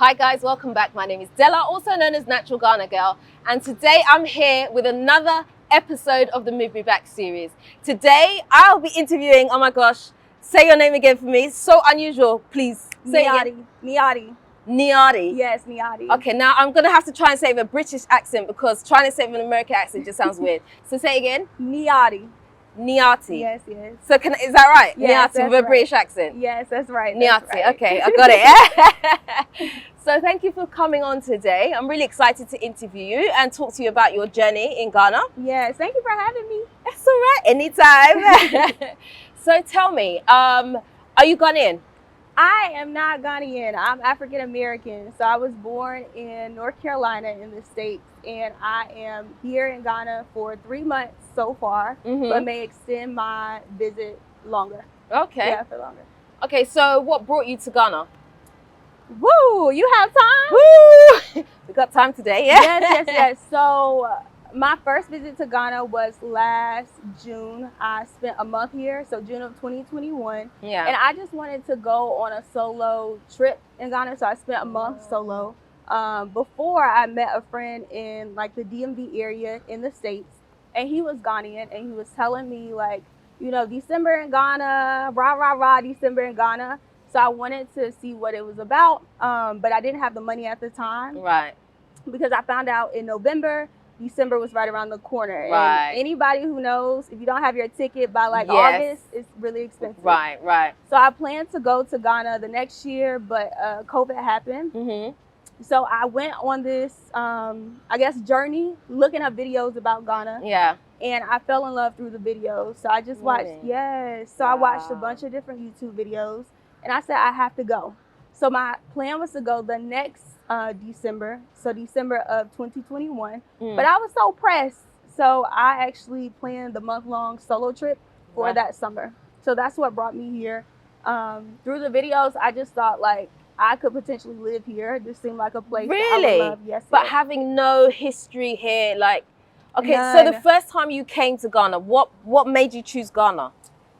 Hi guys, welcome back. My name is Della, also known as Natural Ghana Girl, and today I'm here with another episode of the Move Me Back series. Today I'll be interviewing, oh my gosh, say your name again for me. It's so unusual, please. Say it again. Niadi. Niadi. Yes, Niadi. Okay, now I'm gonna have to try and say it with a British accent because trying to say it with an American accent just sounds weird. So say it again. Niadi. Niati. Yes, yes. So is that right? Yes, Niati with a British accent. Yes, that's right. Niati. Right. Okay, I got it. So thank you for coming on today. I'm really excited to interview you and talk to you about your journey in Ghana. Yes, thank you for having me. That's all right. Anytime. So tell me, are you Ghanaian? I am not Ghanaian. I'm African American. So I was born in North Carolina in the States, and I am here in Ghana for 3 months so far, but may extend my visit longer. Okay. Yeah, for longer. Okay, so what brought you to Ghana? Woo! You have time? Woo! We got time today, yeah? Yes. So my first visit to Ghana was last June. I spent a month here, so June of 2021. Yeah. And I just wanted to go on a solo trip in Ghana, so I spent a month solo. Before I met a friend in like the DMV area in the States, and he was Ghanaian, and he was telling me like, you know, December in Ghana, rah, rah, rah, December in Ghana. So I wanted to see what it was about, but I didn't have the money at the time. Right. Because I found out in November, December was right around the corner. Right. And anybody who knows, if you don't have your ticket by like August, it's really expensive. Right. So I planned to go to Ghana the next year, but COVID happened. So I went on this, I guess, journey, looking up videos about Ghana. Yeah. And I fell in love through the videos. So I just watched, So I watched a bunch of different YouTube videos. And I said, I have to go. So my plan was to go the next December, so December of 2021. But I was so pressed. So I actually planned the month-long solo trip for that summer. So that's what brought me here. Through the videos, I just thought like I could potentially live here. This seemed like a place that I would love. Yes. But having no history here, like, okay, None. So the first time you came to Ghana, what made you choose Ghana?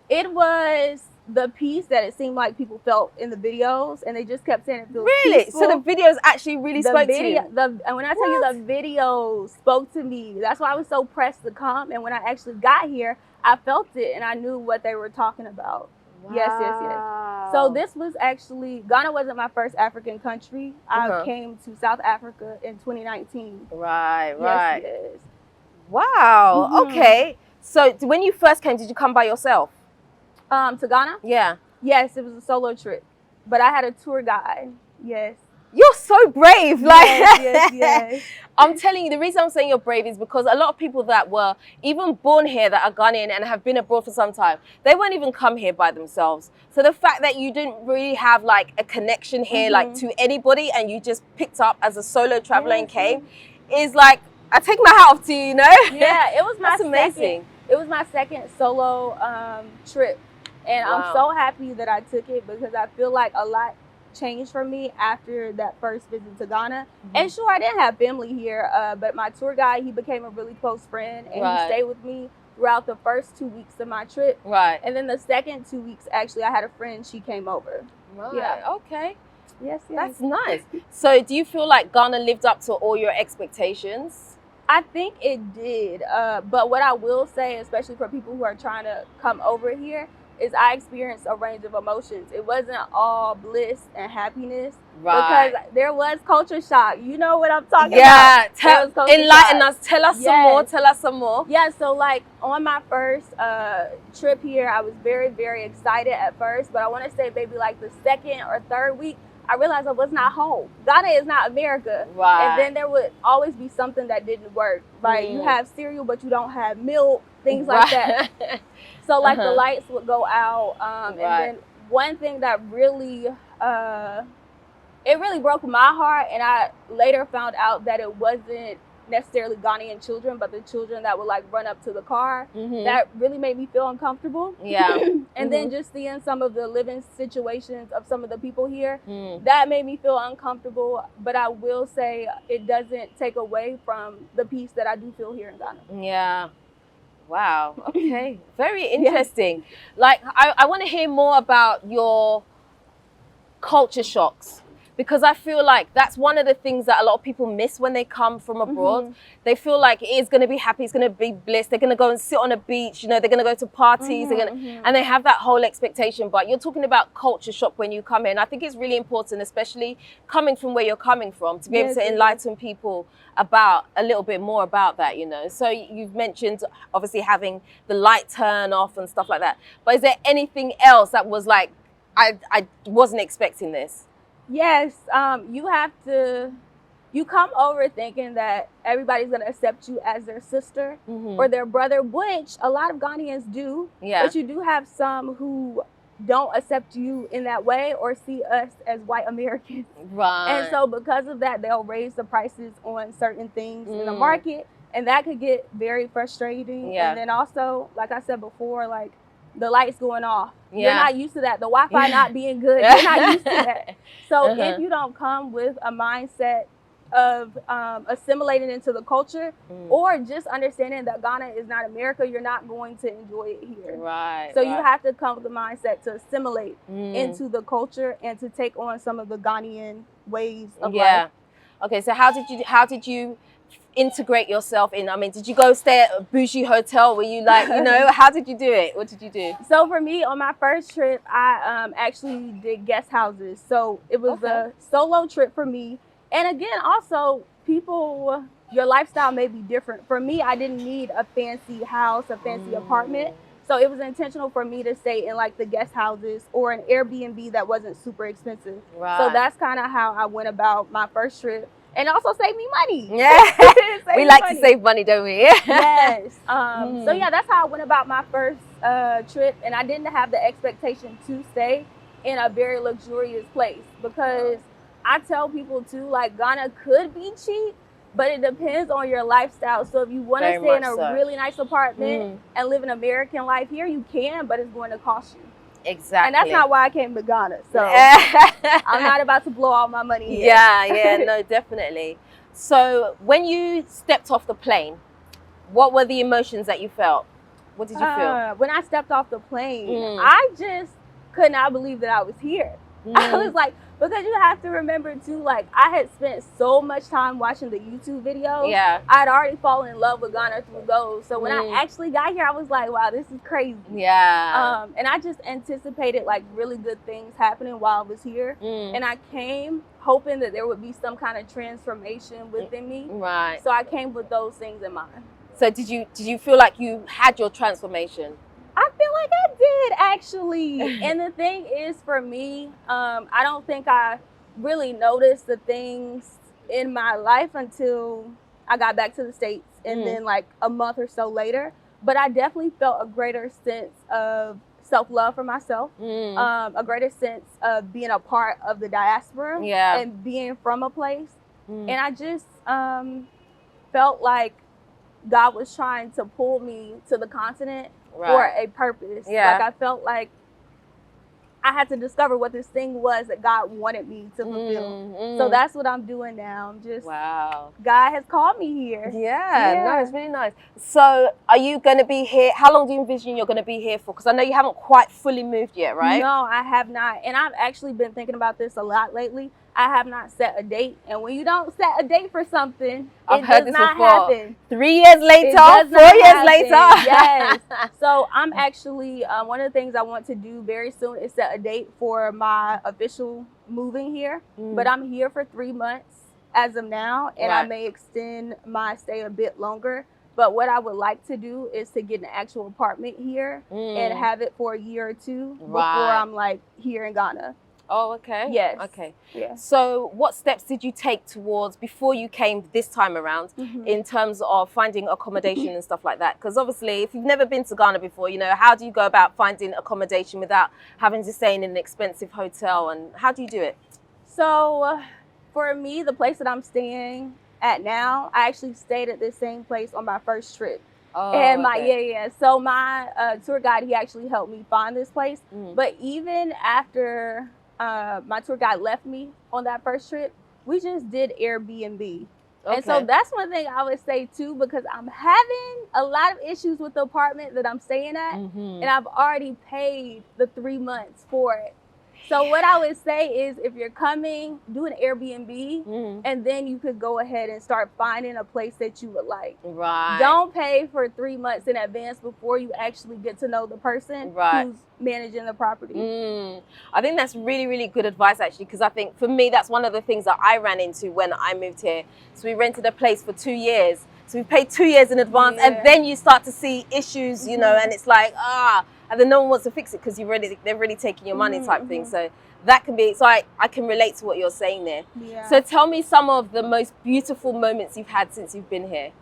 It was the peace that it seemed like people felt in the videos, and they just kept saying it feels peaceful. So the videos actually really spoke to you? And when I tell you the videos spoke to me, that's why I was so pressed to come. And when I actually got here, I felt it, and I knew what they were talking about. Wow. Yes. So this was actually, Ghana wasn't my first African country. I came to South Africa in 2019. Right. Yes. Wow, okay. So when you first came, did you come by yourself? To Ghana? Yeah. Yes, it was a solo trip, but I had a tour guide. Yes. You're so brave. Yes. I'm telling you, the reason I'm saying you're brave is because a lot of people that were even born here that are Ghanaian and have been abroad for some time, they won't even come here by themselves. So the fact that you didn't really have like a connection here, like to anybody, and you just picked up as a solo traveler and came, is like, I take my hat off to you, you know? Yeah, it was my That's amazing. It was my second solo trip. And I'm so happy that I took it because I feel like a lot changed for me after that first visit to Ghana. And sure, I didn't have family here, but my tour guide, he became a really close friend, and he stayed with me throughout the first 2 weeks of my trip. Right. And then the second 2 weeks, actually, I had a friend, she came over. Right. Yeah. Okay. Yes. That's nice. So do you feel like Ghana lived up to all your expectations? I think it did. But what I will say, especially for people who are trying to come over here, is I experienced a range of emotions. It wasn't all bliss and happiness. Right. Because there was culture shock. You know what I'm talking about? Yeah. Enlighten us. Tell us some more. Yeah, so like on my first trip here, I was very, very excited at first. But I want to say maybe like the second or third week, I realized I was not home. Ghana is not America. Right. And then there would always be something that didn't work. Like you have cereal, but you don't have milk, things like that. So like the lights would go out. And then one thing that really, it really broke my heart. And I later found out that it wasn't necessarily Ghanaian children, but the children that would like run up to the car. That really made me feel uncomfortable. Yeah. And then just seeing some of the living situations of some of the people here, that made me feel uncomfortable. But I will say it doesn't take away from the peace that I do feel here in Ghana. Yeah. Wow. Okay. Very interesting. Like, I want to hear more about your culture shocks. because I feel like that's one of the things that a lot of people miss when they come from abroad. They feel like it is going to be happy, it's going to be bliss, they're going to go and sit on a beach, you know, they're going to go to parties, and they have that whole expectation. But you're talking about culture shock when you come in. I think it's really important, especially coming from where you're coming from, to be able to enlighten people about a little bit more about that, you know. So you've mentioned obviously having the light turn off and stuff like that, but is there anything else that was like, I wasn't expecting this? Yes, you come over thinking that everybody's going to accept you as their sister or their brother, which a lot of Ghanaians do. Yeah. But you do have some who don't accept you in that way or see us as white Americans. Right. And so because of that, they'll raise the prices on certain things in the market. And that could get very frustrating. Yeah. And then also, like I said before, like the lights going off. Yeah. You're not used to that. The Wi-Fi not being good. You're not used to that. So if you don't come with a mindset of assimilating into the culture or just understanding that Ghana is not America, you're not going to enjoy it here. Right. So you have to come with the mindset to assimilate into the culture and to take on some of the Ghanaian ways of life. Okay, so how did you integrate yourself in? I mean, did you go stay at a bougie hotel? Were you like, you know, how did you do it? What did you do? So for me, on my first trip, I actually did guest houses. So it was a solo trip for me. And again, also, people, your lifestyle may be different. For me, I didn't need a fancy house, a fancy apartment. So it was intentional for me to stay in like the guest houses or an Airbnb that wasn't super expensive. Right. So that's kind of how I went about my first trip. And also save me money. Yeah. We like to save money, don't we? Yes. So yeah, that's how I went about my first trip. And I didn't have the expectation to stay in a very luxurious place, because I tell people too, like Ghana could be cheap, but it depends on your lifestyle. So if you want to stay in a really nice apartment and live an American life here, you can, but it's going to cost you. Exactly. And that's not why I came to Ghana. So I'm not about to blow all my money here. Yeah, no, definitely. So when you stepped off the plane, what were the emotions that you felt? What did you feel? When I stepped off the plane, I just could not believe that I was here. I was like, because you have to remember too, like I had spent so much time watching the YouTube videos. Yeah. I'd already fallen in love with Ghana through those. So when I actually got here, I was like, wow, this is crazy. Yeah. And I just anticipated like really good things happening while I was here. And I came hoping that there would be some kind of transformation within me. Right. So I came with those things in mind. So did you feel like you had your transformation? I feel like I did, actually. And the thing is, for me, I don't think I really noticed the things in my life until I got back to the States and then like a month or so later. But I definitely felt a greater sense of self-love for myself, a greater sense of being a part of the diaspora and being from a place. And I just felt like God was trying to pull me to the continent for a purpose. Like I felt like I had to discover what this thing was that God wanted me to fulfill. So that's what I'm doing now. I'm just, God has called me here. No, it's really nice. So are you going to be here? How long do you envision you're going to be here for? Because I know you haven't quite fully moved yet, right? No, I have not. And I've actually been thinking about this a lot lately. I have not set a date. And when you don't set a date for something, I've it heard does this not before. happen. 3 years later, 4 years later. Yes. So I'm actually, one of the things I want to do very soon is set a date for my official moving here. But I'm here for 3 months as of now, and I may extend my stay a bit longer. But what I would like to do is to get an actual apartment here and have it for a year or two before I'm like here in Ghana. Oh, okay. Yes. Okay. Yeah. So what steps did you take towards, before you came this time around, in terms of finding accommodation and stuff like that? Because obviously, if you've never been to Ghana before, you know, how do you go about finding accommodation without having to stay in an expensive hotel? And how do you do it? So for me, the place that I'm staying at now, I actually stayed at this same place on my first trip. Oh, and so my tour guide, he actually helped me find this place. But even after my tour guide left me on that first trip, we just did Airbnb. And so that's one thing I would say too, because I'm having a lot of issues with the apartment that I'm staying at, and I've already paid the 3 months for it. So what I would say is if you're coming, do an Airbnb and then you could go ahead and start finding a place that you would like. Right. Don't pay for 3 months in advance before you actually get to know the person who's managing the property. I think that's really, really good advice actually, because I think for me, that's one of the things that I ran into when I moved here. So we rented a place for 2 years. So we paid 2 years in advance and then you start to see issues, you know, and it's like, and then no one wants to fix it because they're really taking your money type thing. So that can be, so I can relate to what you're saying there. Yeah. So tell me some of the most beautiful moments you've had since you've been here.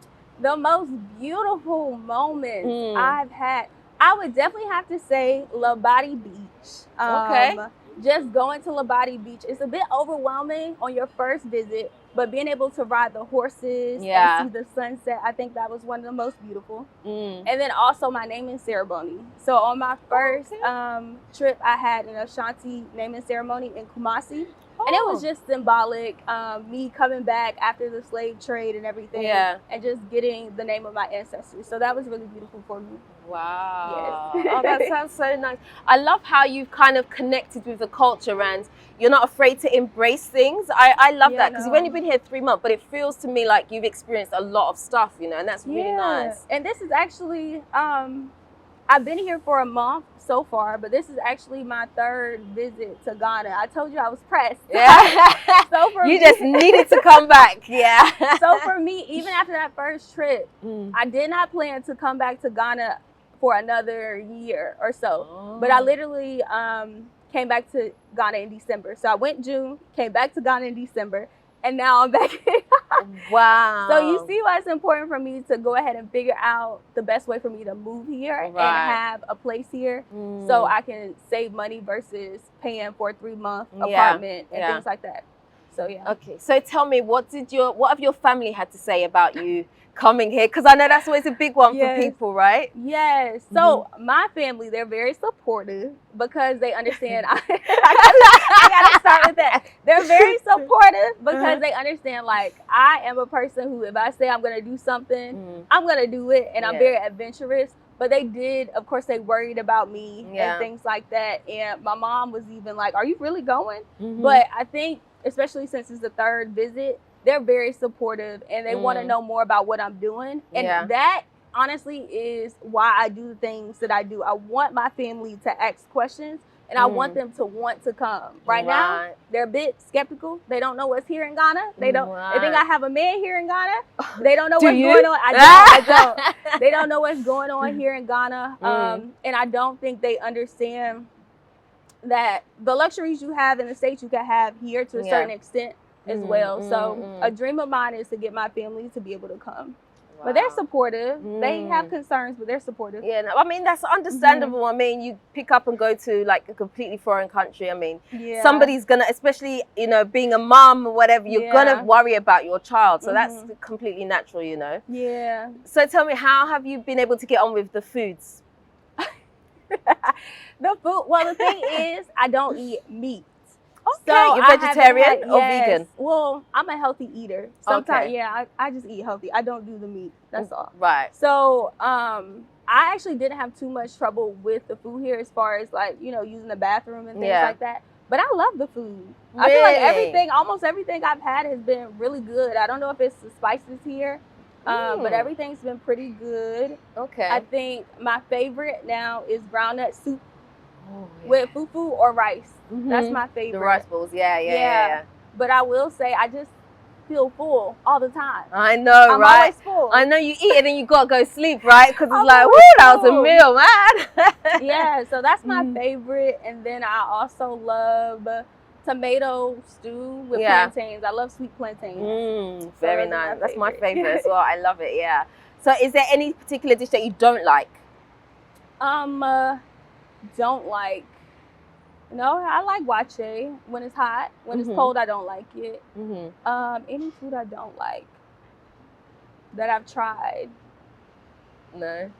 The most beautiful moments I've had, I would definitely have to say Labadi Beach. Just going to Labadi Beach is a bit overwhelming on your first visit, but being able to ride the horses and see the sunset, I think that was one of the most beautiful. And then also my naming ceremony. So on my first trip, I had an Ashanti naming ceremony in Kumasi. And it was just symbolic, me coming back after the slave trade and everything, and just getting the name of my ancestors. So that was really beautiful for me. Wow. Yes. Oh, that sounds so nice. I love how you've kind of connected with the culture and you're not afraid to embrace things. I love that because you've only been here 3 months, but it feels to me like you've experienced a lot of stuff, you know, and that's really nice. And this is actually, I've been here for a month so far, but this is actually my 3rd visit to Ghana. I told you I was pressed. Yeah. So for you just needed to come back. Yeah. So for me, even after that first trip, I did not plan to come back to Ghana for another year or so. But I literally came back to Ghana in December. So I went June, came back to Ghana in December, and now I'm back. Wow. So you see why it's important for me to go ahead and figure out the best way for me to move here and have a place here so I can save money versus paying for a 3-month apartment and things like that. So Okay, so tell me, what have your family had to say about you coming here? Because I know that's always a big one for people, right? Yes. So my family, they're very supportive because they understand. I gotta start with that. They're very supportive because they understand, like, I am a person who, if I say I'm gonna do something, I'm gonna do it, and I'm very adventurous. But they did, of course, they worried about me and things like that. And my mom was even like, "Are you really going?" But I think, especially since it's the 3rd visit, they're very supportive and they want to know more about what I'm doing. And that honestly is why I do the things that I do. I want my family to ask questions and I want them to want to come. Right now, they're a bit skeptical. They don't know what's here in Ghana. They don't. They think I have a man here in Ghana. They don't know what's going on. I don't. They don't know what's going on here in Ghana. And I don't think they understand that the luxuries you have in the States, you can have here to a certain extent as well. So a dream of mine is to get my family to be able to come. But they're supportive. They have concerns, but they're supportive. Yeah, no, I mean, that's understandable. I mean, you pick up and go to like a completely foreign country. I mean, somebody's gonna, especially, you know, being a mom or whatever, you're gonna worry about your child. So that's completely natural, you know. Yeah. So tell me, how have you been able to get on with the foods? The food, well, the thing is, I don't eat meat. Okay, so you're vegetarian or vegan? Well, I'm a healthy eater. Sometimes, I just eat healthy. I don't do the meat. That's all. Right. So, I actually didn't have too much trouble with the food here as far as, like, you know, using the bathroom and things like that. But I love the food. Really? I feel like almost everything I've had has been really good. I don't know if it's the spices here, but everything's been pretty good. Okay. I think my favorite now is ground nut soup with fufu or rice. That's my favorite. The rice balls, yeah. But I will say, I just feel full all the time. I know, I'm right? always full. I know, you eat and then you gotta go sleep, right? Because it's like, woo, that was a meal, man. Yeah, so that's my favorite. And then I also love tomato stew with plantains. I love sweet plantains. Very nice. That's my favorite as well. I love it, yeah. So is there any particular dish that you don't like? Don't like. No, I like wache when it's hot. When it's cold, I don't like it. Any food I don't like that I've tried. No.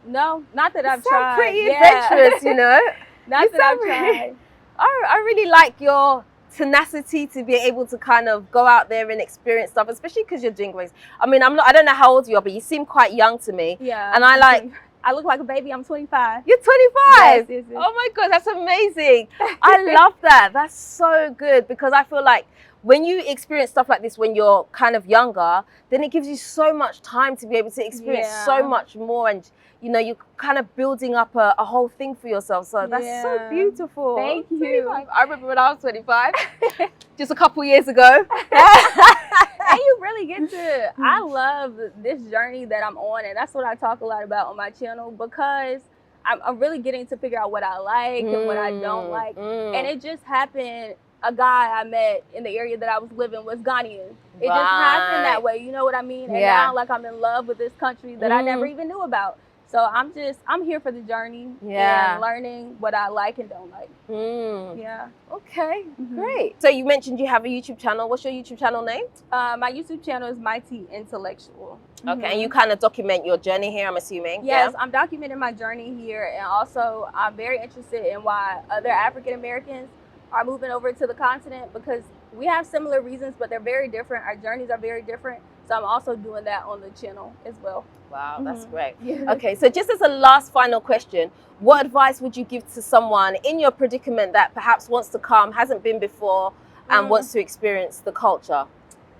No, not that I've tried. Pretty adventurous, you know. Not that I've tried. I really like your tenacity to be able to kind of go out there and experience stuff, especially because you're doing race. I mean, I don't know how old you are, but you seem quite young to me. Yeah. And I I look like a baby. I'm 25. You're 25? Yes, yes, yes. Oh my God, that's amazing. I love that. That's so good, because I feel like when you experience stuff like this when you're kind of younger, then it gives you so much time to be able to experience so much more, and you know, you're kind of building up a whole thing for yourself. So that's so beautiful. Thank you. 25. I remember when I was 25, just a couple years ago. And you really get to, I love this journey that I'm on, and that's what I talk a lot about on my channel, because I'm really getting to figure out what I like and what I don't like. And it just happened, a guy I met in the area that I was living was Ghanaian. It just happened that way, you know what I mean? And now, like, I'm in love with this country that I never even knew about. So I'm here for the journey and learning what I like and don't like. Yeah. Okay, great. So you mentioned you have a YouTube channel. What's your YouTube channel name? My YouTube channel is Mighty Intellectual. Okay, and you kind of document your journey here, I'm assuming? Yes, I'm documenting my journey here, and also I'm very interested in why other African Americans are moving over to the continent, because we have similar reasons, but they're very different. Our journeys are very different. So I'm also doing that on the channel as well. Wow, that's great. Okay, so just as a last final question, what advice would you give to someone in your predicament that perhaps wants to come, hasn't been before, and wants to experience the culture?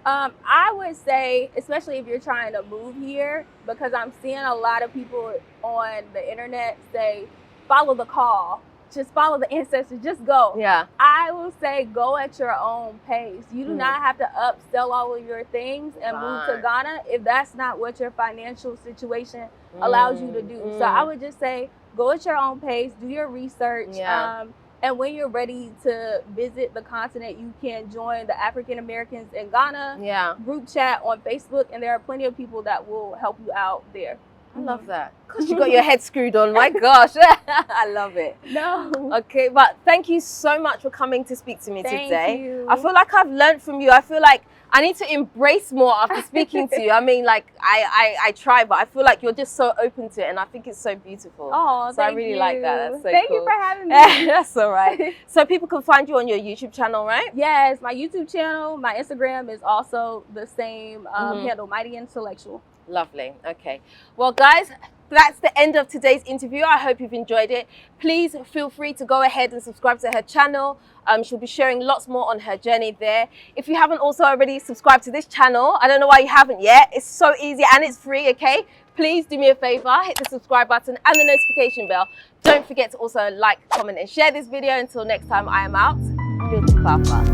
I would say, especially if you're trying to move here, because I'm seeing a lot of people on the internet say, follow the call. Just follow the ancestors, just go. Yeah. I will say go at your own pace. You do not have to upsell all of your things and move to Ghana if that's not what your financial situation allows you to do. So I would just say go at your own pace, do your research. And when you're ready to visit the continent, you can join the African Americans in Ghana group chat on Facebook, and there are plenty of people that will help you out there. I love that. Because you got your head screwed on. My gosh. I love it. No. Okay, but thank you so much for coming to speak to me today. Thank you. I feel like I've learned from you. I feel like I need to embrace more after speaking to you. I mean, like, I try, but I feel like you're just so open to it, and I think it's so beautiful. Oh, so I really like that. That's so Thank cool. you for having me. That's all right. So people can find you on your YouTube channel, right? Yes, my YouTube channel, my Instagram is also the same handle, Mighty Intellectual. Lovely. Okay. Well, guys, that's the end of today's interview. I hope you've enjoyed it. Please feel free to go ahead and subscribe to her channel. She'll be sharing lots more on her journey there. If you haven't also already subscribed to this channel, I don't know why you haven't yet. It's so easy and it's free, okay? Please do me a favor, hit the subscribe button and the notification bell. Don't forget to also like, comment and share this video. Until next time, I am out. Nutitfafa.